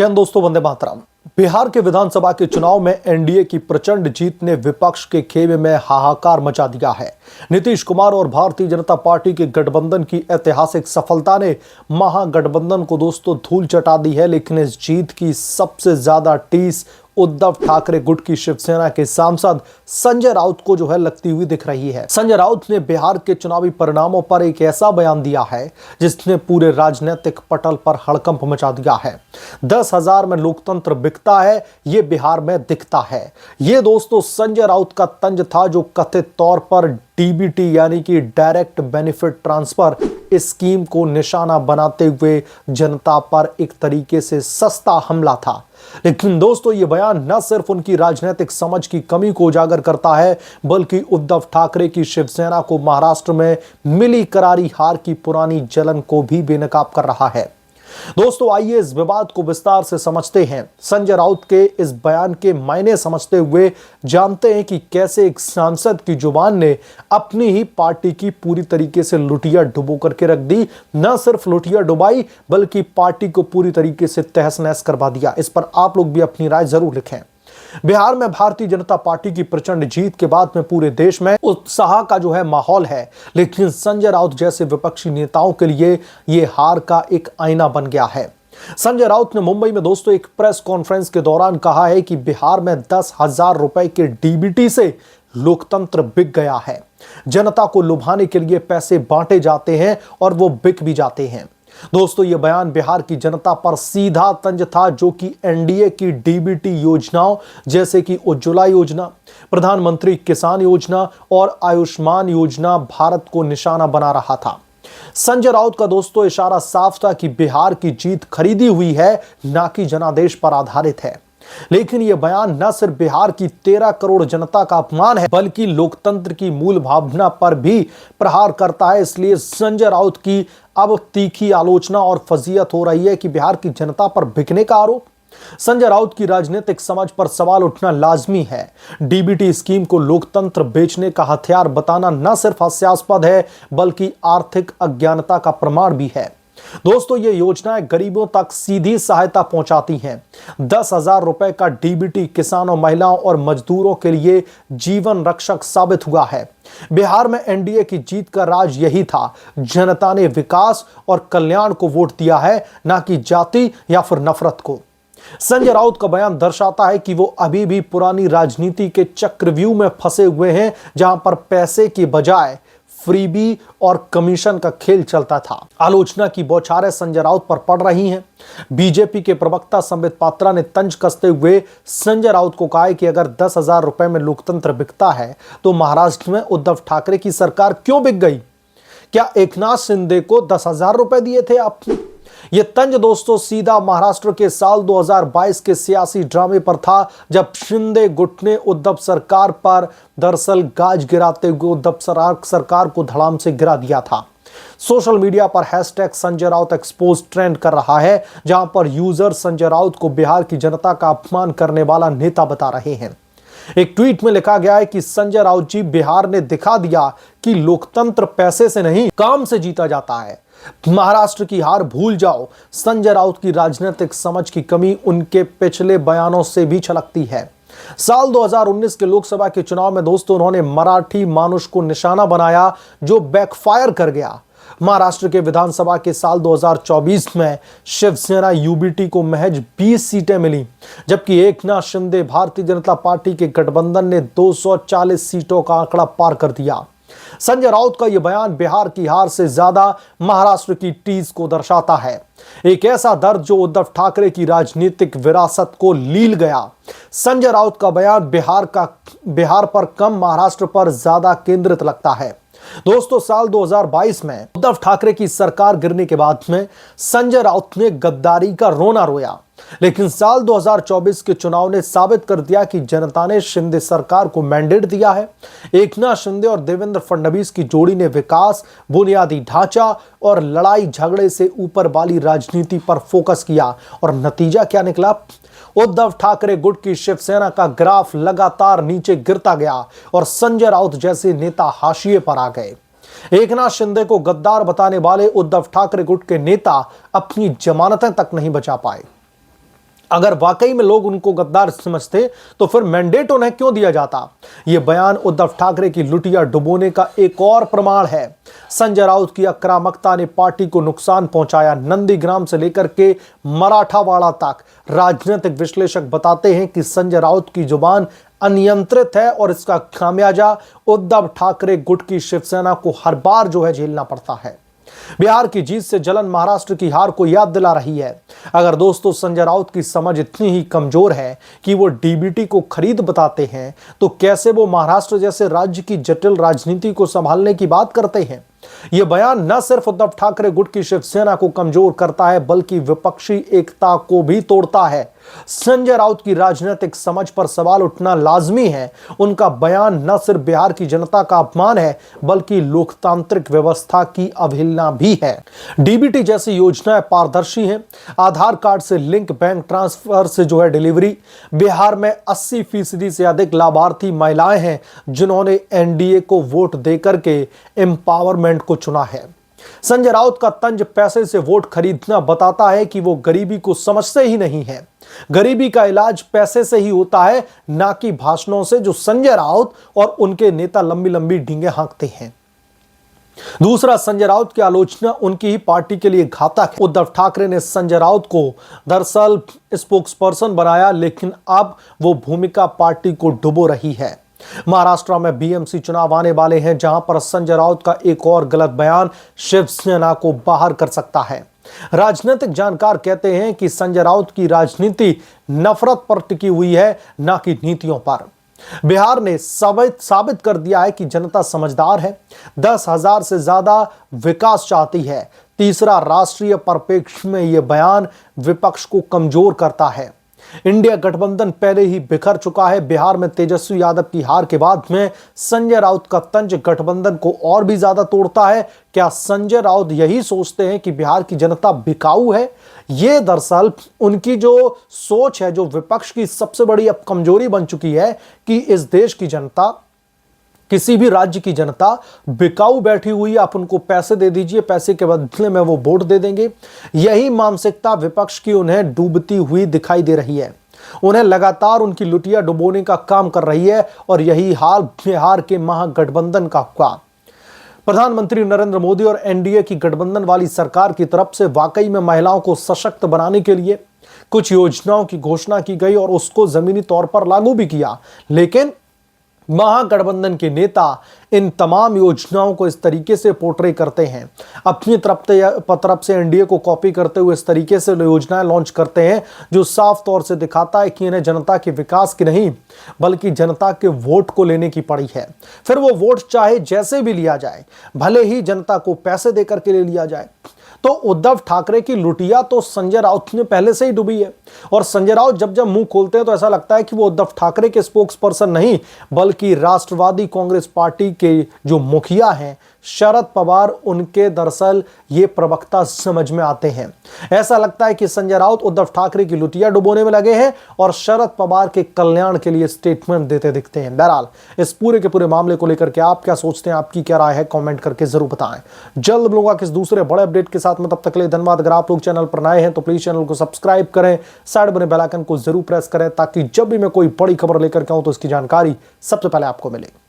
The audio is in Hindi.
जय हिंद दोस्तों, वंदे मातरम। बिहार के विधानसभा के चुनाव में एनडीए की प्रचंड जीत ने विपक्ष के खेमे में हाहाकार मचा दिया है। नीतीश कुमार और भारतीय जनता पार्टी के गठबंधन की ऐतिहासिक सफलता ने महागठबंधन को दोस्तों धूल चटा दी है। लेकिन इस जीत की सबसे ज्यादा टीस उद्धव ठाकरे गुट की शिवसेना के सांसद संजय राउत को लगती हुई दिख रही है। संजय राउत ने बिहार के चुनावी परिणामों पर एक ऐसा बयान दिया है जिसने पूरे राजनीतिक पटल पर हड़कंप मचा दिया है। 10,000 में लोकतंत्र बिकता है, ये बिहार में दिखता है। ये दोस्तों संजय राउत का तंज था, जो कथित तौर पर डीबीटी यानी कि डायरेक्ट बेनिफिट ट्रांसफर स्कीम को निशाना बनाते हुए जनता पर एक तरीके से सस्ता हमला था। लेकिन दोस्तों ये बयान न सिर्फ उनकी राजनीतिक समझ की कमी को उजागर करता है, बल्कि उद्धव ठाकरे की शिवसेना को महाराष्ट्र में मिली करारी हार की पुरानी जलन को भी बेनकाब कर रहा है। दोस्तों आइए इस विवाद को विस्तार से समझते हैं। संजय राउत के इस बयान के मायने समझते हुए जानते हैं कि कैसे एक सांसद की जुबान ने अपनी ही पार्टी की पूरी तरीके से लुटिया डुबो करके रख दी। न सिर्फ लुटिया डुबाई, बल्कि पार्टी को पूरी तरीके से तहस नहस करवा दिया। इस पर आप लोग भी अपनी राय जरूर लिखें। बिहार में भारतीय जनता पार्टी की प्रचंड जीत के बाद में पूरे देश में उत्साह का माहौल है। लेकिन संजय राउत जैसे विपक्षी नेताओं के लिए यह हार का एक आईना बन गया है। संजय राउत ने मुंबई में दोस्तों एक प्रेस कॉन्फ्रेंस के दौरान कहा है कि बिहार में 10,000 रुपए के डीबीटी से लोकतंत्र बिक गया है। जनता को लुभाने के लिए पैसे बांटे जाते हैं और वो बिक भी जाते हैं। दोस्तों ये बयान बिहार की जनता पर सीधा तंज था, जो कि एनडीए की डीबीटी योजनाओं जैसे कि उज्ज्वला योजना, प्रधानमंत्री किसान योजना और आयुष्मान योजना भारत को निशाना बना रहा था। संजय राउत का दोस्तों इशारा साफ था कि बिहार की जीत खरीदी हुई है, ना कि जनादेश पर आधारित है। लेकिन यह बयान न सिर्फ बिहार की 13 करोड़ जनता का अपमान है, बल्कि लोकतंत्र की मूल भावना पर भी प्रहार करता है। इसलिए संजय राउत की अब तीखी आलोचना और फजीहत हो रही है कि बिहार की जनता पर बिकने का आरोप। संजय राउत की राजनीतिक समझ पर सवाल उठना लाजमी है। डीबीटी स्कीम को लोकतंत्र बेचने का हथियार बताना न सिर्फ हास्यास्पद है, बल्कि आर्थिक अज्ञानता का प्रमाण भी है। दोस्तों ये योजनाएं गरीबों तक सीधी सहायता पहुंचाती हैं। 10,000 रुपए का डीबीटी किसानों, महिलाओं और मजदूरों के लिए जीवन रक्षक साबित हुआ है। बिहार में एनडीए की जीत का राज यही था। जनता ने विकास और कल्याण को वोट दिया है, ना कि जाति या फिर नफरत को। संजय राउत का बयान दर्शाता है कि वो अभी भी पुरानी राजनीति के चक्रव्यूह में फंसे हुए हैं, जहां पर पैसे की बजाय फ्रीबी और कमीशन का खेल चलता था। आलोचना की बौछारें संजय राउत पर पड़ रही हैं। बीजेपी के प्रवक्ता संबित पात्रा ने तंज कसते हुए संजय राउत को कहा है कि अगर 10,000 रुपए में लोकतंत्र बिकता है, तो महाराष्ट्र में उद्धव ठाकरे की सरकार क्यों बिक गई? क्या एकनाथ शिंदे को 10,000 रुपए दिए थे आपने? यह तंज दोस्तों सीधा महाराष्ट्र के साल 2022 के सियासी ड्रामे पर था, जब शिंदे गुट ने उद्धव सरकार पर दरअसल गाज गिराते हुए उद्धव सरकार को धड़ाम से गिरा दिया था। सोशल मीडिया पर hashtag Sanjay Raut expose trend कर रहा है, जहां पर यूजर संजय राउत को बिहार की जनता का अपमान करने वाला नेता बता रहे हैं। एक ट्वीट में लिखा गया है कि संजय राउत जी, बिहार ने दिखा दिया कि लोकतंत्र पैसे से नहीं काम से जीता जाता है। महाराष्ट्र की हार भूल जाओ। संजय राउत की राजनीतिक समझ की कमी उनके पिछले बयानों से भी छलकती है। साल 2019 के लोकसभा के चुनाव में दोस्तों उन्होंने मराठी मानुष को निशाना बनाया, जो बैकफायर कर गया। महाराष्ट्र के विधानसभा के साल 2024 में शिवसेना यूबीटी को महज 20 सीटें मिली, जबकि एकनाथ शिंदे भारतीय जनता पार्टी के गठबंधन ने 240 सीटों का आंकड़ा पार कर दिया। संजय राउत का यह बयान बिहार की हार से ज्यादा महाराष्ट्र की टीस को दर्शाता है। एक ऐसा दर्द जो उद्धव ठाकरे की राजनीतिक विरासत को लील गया। संजय राउत का बयान बिहार पर कम, महाराष्ट्र पर ज्यादा केंद्रित लगता है। दोस्तों साल 2022 में उद्धव ठाकरे की सरकार गिरने के बाद में संजय राउत ने गद्दारी का रोना रोया। लेकिन साल 2024 के चुनाव ने साबित कर दिया कि जनता ने शिंदे सरकार को मैंडेट दिया है। एकनाथ शिंदे और देवेंद्र फडणवीस की जोड़ी ने विकास, बुनियादी ढांचा और लड़ाई झगड़े से ऊपर वाली राजनीति पर फोकस किया, और नतीजा क्या निकला? उद्धव ठाकरे गुट की शिवसेना का ग्राफ लगातार नीचे गिरता गया और संजय राउत जैसे नेता हाशिए पर आ गए। एकनाथ शिंदे को गद्दार बताने वाले उद्धव ठाकरे गुट के नेता अपनी जमानतें तक नहीं बचा पाए। अगर वाकई में लोग उनको गद्दार समझते तो फिर मैंडेट उन्हें क्यों दिया जाता। यह बयान उद्धव ठाकरे की लुटिया डुबोने का एक और प्रमाण है। संजय राउत की आक्रामकता ने पार्टी को नुकसान पहुंचाया। नंदीग्राम से लेकर के मराठावाड़ा तक राजनीतिक विश्लेषक बताते हैं कि संजय राउत की जुबान अनियंत्रित है और इसका खामियाजा उद्धव ठाकरे गुट की शिवसेना को हर बार झेलना पड़ता है। बिहार की जीत से जलन महाराष्ट्र की हार को याद दिला रही है। अगर दोस्तों संजय राउत की समझ इतनी ही कमजोर है कि वो डीबीटी को खरीद बताते हैं, तो कैसे वो महाराष्ट्र जैसे राज्य की जटिल राजनीति को संभालने की बात करते हैं। यह बयान न सिर्फ उद्धव ठाकरे गुट की शिवसेना को कमजोर करता है बल्कि विपक्षी एकता को भी तोड़ता है। संजय राउत की राजनीतिक समझ पर सवाल उठना लाजमी है। उनका बयान न सिर्फ बिहार की जनता का अपमान है बल्कि लोकतांत्रिक व्यवस्था की अवहेलना भी है। डीबीटी जैसी योजनाएं पारदर्शी हैं। आधार कार्ड से लिंक, बैंक ट्रांसफर से डिलीवरी। बिहार में 80% से अधिक लाभार्थी महिलाएं हैं जिन्होंने एनडीए को वोट देकर के एम्पावरमेंट को चुना है। संजय राउत का तंज पैसे से वोट खरीदना बताता है कि वो गरीबी को समझते ही नहीं है। गरीबी का इलाज पैसे से ही होता है, ना कि भाषणों से, जो संजय राउत और उनके नेता लंबी लंबी डींगे हाँकते हैं। दूसरा, संजय राउत की आलोचना उनकी ही पार्टी के लिए घातक है। उद्धव ठाकरे ने संजय राउत को दरअसल स्पोक्सपर्सन बनाया, लेकिन अब वो भूमिका पार्टी को डुबो रही है। महाराष्ट्र में बीएमसी चुनाव आने वाले हैं, जहां पर संजय राउत का एक और गलत बयान शिवसेना को बाहर कर सकता है। राजनीतिक जानकार कहते हैं कि संजय राउत की राजनीति नफरत पर टिकी हुई है, ना कि नीतियों पर। बिहार ने साबित कर दिया है कि जनता समझदार है। 10,000 से ज्यादा विकास चाहती है। तीसरा, राष्ट्रीय परिप्रेक्ष्य में यह बयान विपक्ष को कमजोर करता है। इंडिया गठबंधन पहले ही बिखर चुका है। बिहार में तेजस्वी यादव की हार के बाद में संजय राउत का तंज गठबंधन को और भी ज्यादा तोड़ता है। क्या संजय राउत यही सोचते हैं कि बिहार की जनता बिकाऊ है? ये दरअसल उनकी जो सोच है, जो विपक्ष की सबसे बड़ी अब कमजोरी बन चुकी है कि इस देश की जनता, किसी भी राज्य की जनता बिकाऊ बैठी हुई है। आप उनको पैसे दे दीजिए, पैसे के बदले में वो वोट दे देंगे। यही मानसिकता विपक्ष की उन्हें डूबती हुई दिखाई दे रही है। उन्हें लगातार उनकी लुटिया डुबोने का काम कर रही है और यही हाल बिहार के महागठबंधन का हुआ। प्रधानमंत्री नरेंद्र मोदी और एनडीए की गठबंधन वाली सरकार की तरफ से वाकई में महिलाओं को सशक्त बनाने के लिए कुछ योजनाओं की घोषणा की गई और उसको जमीनी तौर पर लागू भी किया, लेकिन महागठबंधन के नेता इन तमाम योजनाओं को इस तरीके से पोर्ट्रे करते हैं, अपनी तरफ से एनडीए को कॉपी करते हुए इस तरीके से योजनाएं लॉन्च करते हैं, जो साफ तौर से दिखाता है कि इन्हें जनता के विकास की नहीं बल्कि जनता के वोट को लेने की पड़ी है। फिर वो वोट चाहे जैसे भी लिया जाए, भले ही जनता को पैसे देकर के ले लिया जाए। तो उद्धव ठाकरे की लुटिया तो संजय राउत ने पहले से ही डूबी है और संजय राउत जब जब मुंह खोलते हैं तो ऐसा लगता है कि वो उद्धव ठाकरे के स्पोक्स पर्सन नहीं बल्कि राष्ट्रवादी कांग्रेस पार्टी के जो मुखिया हैं शरद पवार, उनके दरअसल ये प्रवक्ता समझ में आते हैं। ऐसा लगता है कि संजय राउत उद्धव ठाकरे की लुटिया डुबोने में लगे हैं और शरद पवार के कल्याण के लिए स्टेटमेंट देते दिखते हैं। बहरहाल इस पूरे के पूरे मामले को लेकर के आप क्या सोचते हैं, आपकी क्या राय है, कमेंट करके जरूर बताएं। जल्द मिलूंगा किस दूसरे बड़े अपडेट के साथ में, तब तक के लिए धन्यवाद। अगर आप लोग चैनल पर नए हैं तो प्लीज चैनल को सब्सक्राइब करें, साइड बने बेल आइकन को जरूर प्रेस करें ताकि जब भी मैं कोई बड़ी खबर लेकर के आऊं तो इसकी जानकारी सबसे पहले आपको मिले।